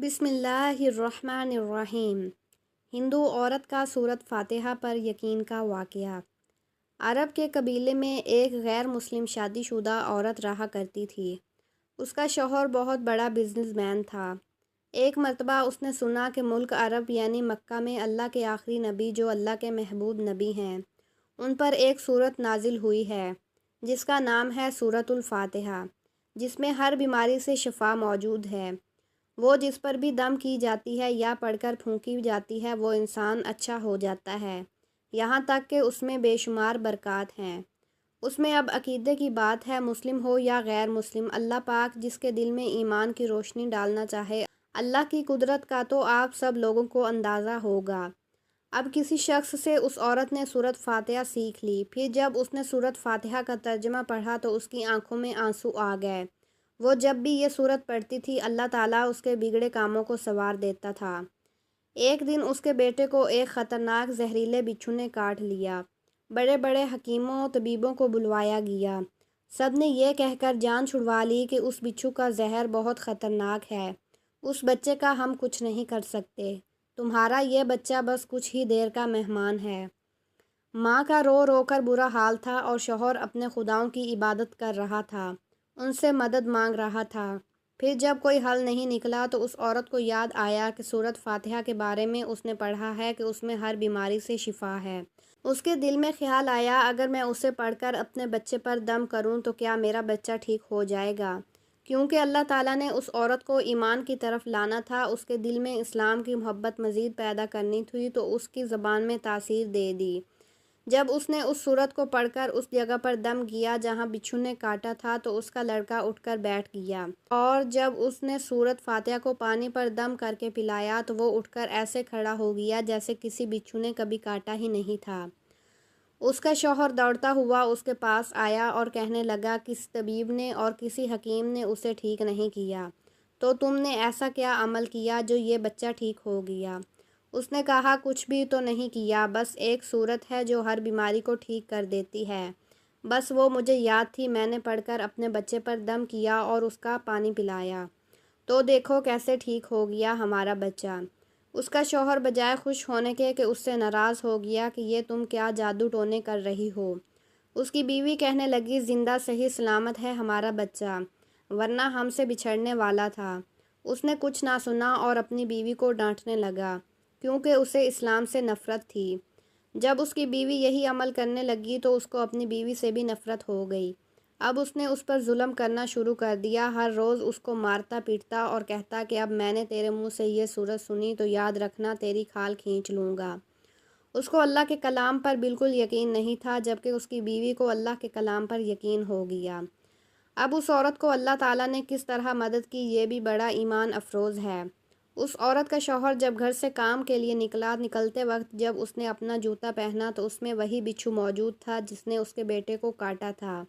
بسم اللہ الرحمن الرحیم۔ ہندو عورت کا سورۃ فاتحہ پر یقین کا واقعہ۔ عرب کے قبیلے میں ایک غیر مسلم شادی شدہ عورت رہا کرتی تھی۔ اس کا شوہر بہت بڑا بزنس مین تھا۔ ایک مرتبہ اس نے سنا کہ ملک عرب یعنی مکہ میں اللہ کے آخری نبی جو اللہ کے محبوب نبی ہیں، ان پر ایک سورت نازل ہوئی ہے جس کا نام ہے سورۃ الفاتحہ، جس میں ہر بیماری سے شفا موجود ہے۔ وہ جس پر بھی دم کی جاتی ہے یا پڑھ کر پھونکی جاتی ہے وہ انسان اچھا ہو جاتا ہے، یہاں تک کہ اس میں بے شمار برکات ہیں۔ اس میں اب عقیدے کی بات ہے، مسلم ہو یا غیر مسلم، اللہ پاک جس کے دل میں ایمان کی روشنی ڈالنا چاہے، اللہ کی قدرت کا تو آپ سب لوگوں کو اندازہ ہوگا۔ اب کسی شخص سے اس عورت نے سورۃ فاتحہ سیکھ لی، پھر جب اس نے سورۃ فاتحہ کا ترجمہ پڑھا تو اس کی آنکھوں میں آنسو آ گئے۔ وہ جب بھی یہ سورت پڑھتی تھی اللہ تعالیٰ اس کے بگڑے کاموں کو سنوار دیتا تھا۔ ایک دن اس کے بیٹے کو ایک خطرناک زہریلے بچھو نے کاٹ لیا۔ بڑے بڑے حکیموں طبیبوں کو بلوایا گیا۔ سب نے یہ کہہ کر جان چھڑوا لی کہ اس بچھو کا زہر بہت خطرناک ہے، اس بچے کا ہم کچھ نہیں کر سکتے، تمہارا یہ بچہ بس کچھ ہی دیر کا مہمان ہے۔ ماں کا رو رو کر برا حال تھا اور شوہر اپنے خداؤں کی عبادت کر رہا تھا، ان سے مدد مانگ رہا تھا۔ پھر جب کوئی حل نہیں نکلا تو اس عورت کو یاد آیا کہ سورۃ فاتحہ کے بارے میں اس نے پڑھا ہے کہ اس میں ہر بیماری سے شفا ہے۔ اس کے دل میں خیال آیا اگر میں اسے پڑھ کر اپنے بچے پر دم کروں تو کیا میرا بچہ ٹھیک ہو جائے گا؟ کیونکہ اللہ تعالیٰ نے اس عورت کو ایمان کی طرف لانا تھا، اس کے دل میں اسلام کی محبت مزید پیدا کرنی تھی تو اس کی زبان میں تاثیر دے دی۔ جب اس نے اس سورت کو پڑھ کر اس جگہ پر دم کیا جہاں بچھو نے کاٹا تھا تو اس کا لڑکا اٹھ کر بیٹھ گیا، اور جب اس نے سورت فاتحہ کو پانی پر دم کر کے پلایا تو وہ اٹھ کر ایسے کھڑا ہو گیا جیسے کسی بچھو نے کبھی کاٹا ہی نہیں تھا۔ اس کا شوہر دوڑتا ہوا اس کے پاس آیا اور کہنے لگا کسی طبیب نے اور کسی حکیم نے اسے ٹھیک نہیں کیا، تو تم نے ایسا کیا عمل کیا جو یہ بچہ ٹھیک ہو گیا؟ اس نے کہا کچھ بھی تو نہیں کیا، بس ایک سورت ہے جو ہر بیماری کو ٹھیک کر دیتی ہے، بس وہ مجھے یاد تھی، میں نے پڑھ کر اپنے بچے پر دم کیا اور اس کا پانی پلایا، تو دیکھو کیسے ٹھیک ہو گیا ہمارا بچہ۔ اس کا شوہر بجائے خوش ہونے کے کہ اس سے ناراض ہو گیا کہ یہ تم کیا جادو ٹونے کر رہی ہو۔ اس کی بیوی کہنے لگی زندہ صحیح سلامت ہے ہمارا بچہ، ورنہ ہم سے بچھڑنے والا تھا۔ اس نے کچھ نہ سنا اور اپنی بیوی کو ڈانٹنے لگا کیونکہ اسے اسلام سے نفرت تھی۔ جب اس کی بیوی یہی عمل کرنے لگی تو اس کو اپنی بیوی سے بھی نفرت ہو گئی۔ اب اس نے اس پر ظلم کرنا شروع کر دیا، ہر روز اس کو مارتا پیٹتا اور کہتا کہ اب میں نے تیرے منہ سے یہ سورت سنی تو یاد رکھنا تیری کھال کھینچ لوں گا۔ اس کو اللہ کے کلام پر بالکل یقین نہیں تھا، جبکہ اس کی بیوی کو اللہ کے کلام پر یقین ہو گیا۔ اب اس عورت کو اللہ تعالیٰ نے کس طرح مدد کی یہ بھی بڑا ایمان افروز ہے۔ اس عورت کا شوہر جب گھر سے کام کے لیے نکلا، نکلتے وقت جب اس نے اپنا جوتا پہنا تو اس میں وہی بچھو موجود تھا جس نے اس کے بیٹے کو کاٹا تھا۔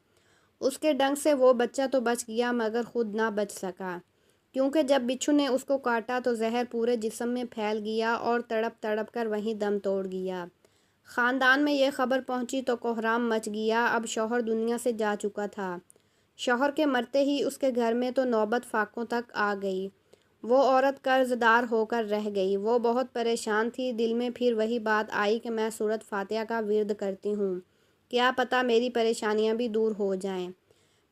اس کے ڈنگ سے وہ بچہ تو بچ گیا مگر خود نہ بچ سکا، کیونکہ جب بچھو نے اس کو کاٹا تو زہر پورے جسم میں پھیل گیا اور تڑپ تڑپ کر وہیں دم توڑ گیا۔ خاندان میں یہ خبر پہنچی تو کوہرام مچ گیا، اب شوہر دنیا سے جا چکا تھا۔ شوہر کے مرتے ہی اس کے گھر میں تو نوبت فاقوں تک آ گئی۔ وہ عورت قرض دار ہو کر رہ گئی، وہ بہت پریشان تھی، دل میں پھر وہی بات آئی کہ میں سورۃ فاتحہ کا ورد کرتی ہوں، کیا پتہ میری پریشانیاں بھی دور ہو جائیں۔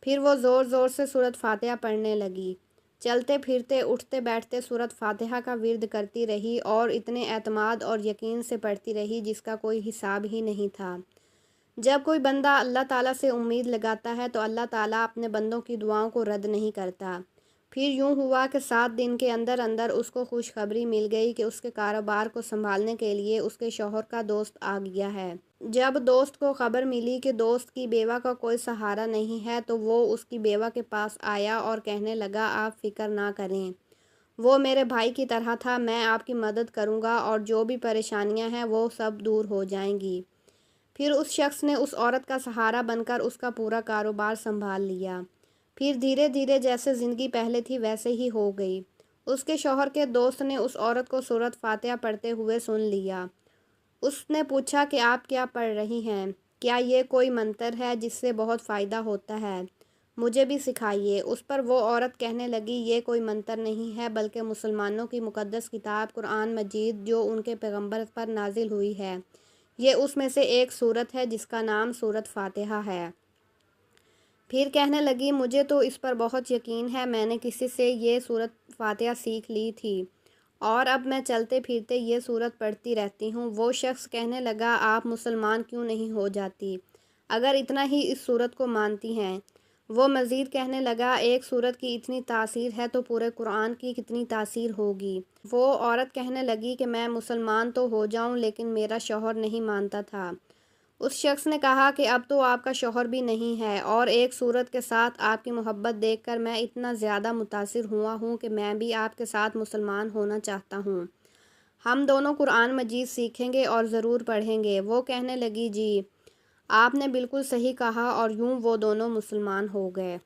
پھر وہ زور زور سے سورۃ فاتحہ پڑھنے لگی، چلتے پھرتے اٹھتے بیٹھتے سورۃ فاتحہ کا ورد کرتی رہی اور اتنے اعتماد اور یقین سے پڑھتی رہی جس کا کوئی حساب ہی نہیں تھا۔ جب کوئی بندہ اللہ تعالیٰ سے امید لگاتا ہے تو اللہ تعالیٰ اپنے بندوں کی دعاؤں کو رد نہیں کرتا۔ پھر یوں ہوا کہ 7 دن کے اندر اندر اس کو خوشخبری مل گئی کہ اس کے کاروبار کو سنبھالنے کے لیے اس کے شوہر کا دوست آ گیا ہے۔ جب دوست کو خبر ملی کہ دوست کی بیوہ کا کوئی سہارا نہیں ہے تو وہ اس کی بیوہ کے پاس آیا اور کہنے لگا آپ فکر نہ کریں، وہ میرے بھائی کی طرح تھا، میں آپ کی مدد کروں گا اور جو بھی پریشانیاں ہیں وہ سب دور ہو جائیں گی۔ پھر اس شخص نے اس عورت کا سہارا بن کر اس کا پورا کاروبار سنبھال لیا۔ پھر دھیرے دھیرے جیسے زندگی پہلے تھی ویسے ہی ہو گئی۔ اس کے شوہر کے دوست نے اس عورت کو سورۃ فاتحہ پڑھتے ہوئے سن لیا۔ اس نے پوچھا کہ آپ کیا پڑھ رہی ہیں؟ کیا یہ کوئی منتر ہے جس سے بہت فائدہ ہوتا ہے؟ مجھے بھی سکھائیے۔ اس پر وہ عورت کہنے لگی یہ کوئی منتر نہیں ہے بلکہ مسلمانوں کی مقدس کتاب قرآن مجید جو ان کے پیغمبر پر نازل ہوئی ہے، یہ اس میں سے ایک سورت ہے جس کا نام سورت فاتحہ ہے۔ پھر کہنے لگی مجھے تو اس پر بہت یقین ہے، میں نے کسی سے یہ سورت فاتحہ سیکھ لی تھی اور اب میں چلتے پھرتے یہ سورت پڑھتی رہتی ہوں۔ وہ شخص کہنے لگا آپ مسلمان کیوں نہیں ہو جاتی اگر اتنا ہی اس سورت کو مانتی ہیں؟ وہ مزید کہنے لگا ایک سورت کی اتنی تاثیر ہے تو پورے قرآن کی کتنی تاثیر ہوگی۔ وہ عورت کہنے لگی کہ میں مسلمان تو ہو جاؤں لیکن میرا شوہر نہیں مانتا تھا۔ اس شخص نے کہا کہ اب تو آپ کا شوہر بھی نہیں ہے اور ایک سورت کے ساتھ آپ کی محبت دیکھ کر میں اتنا زیادہ متاثر ہوا ہوں کہ میں بھی آپ کے ساتھ مسلمان ہونا چاہتا ہوں۔ ہم دونوں قرآن مجید سیکھیں گے اور ضرور پڑھیں گے۔ وہ کہنے لگی جی آپ نے بالکل صحیح کہا اور یوں وہ دونوں مسلمان ہو گئے۔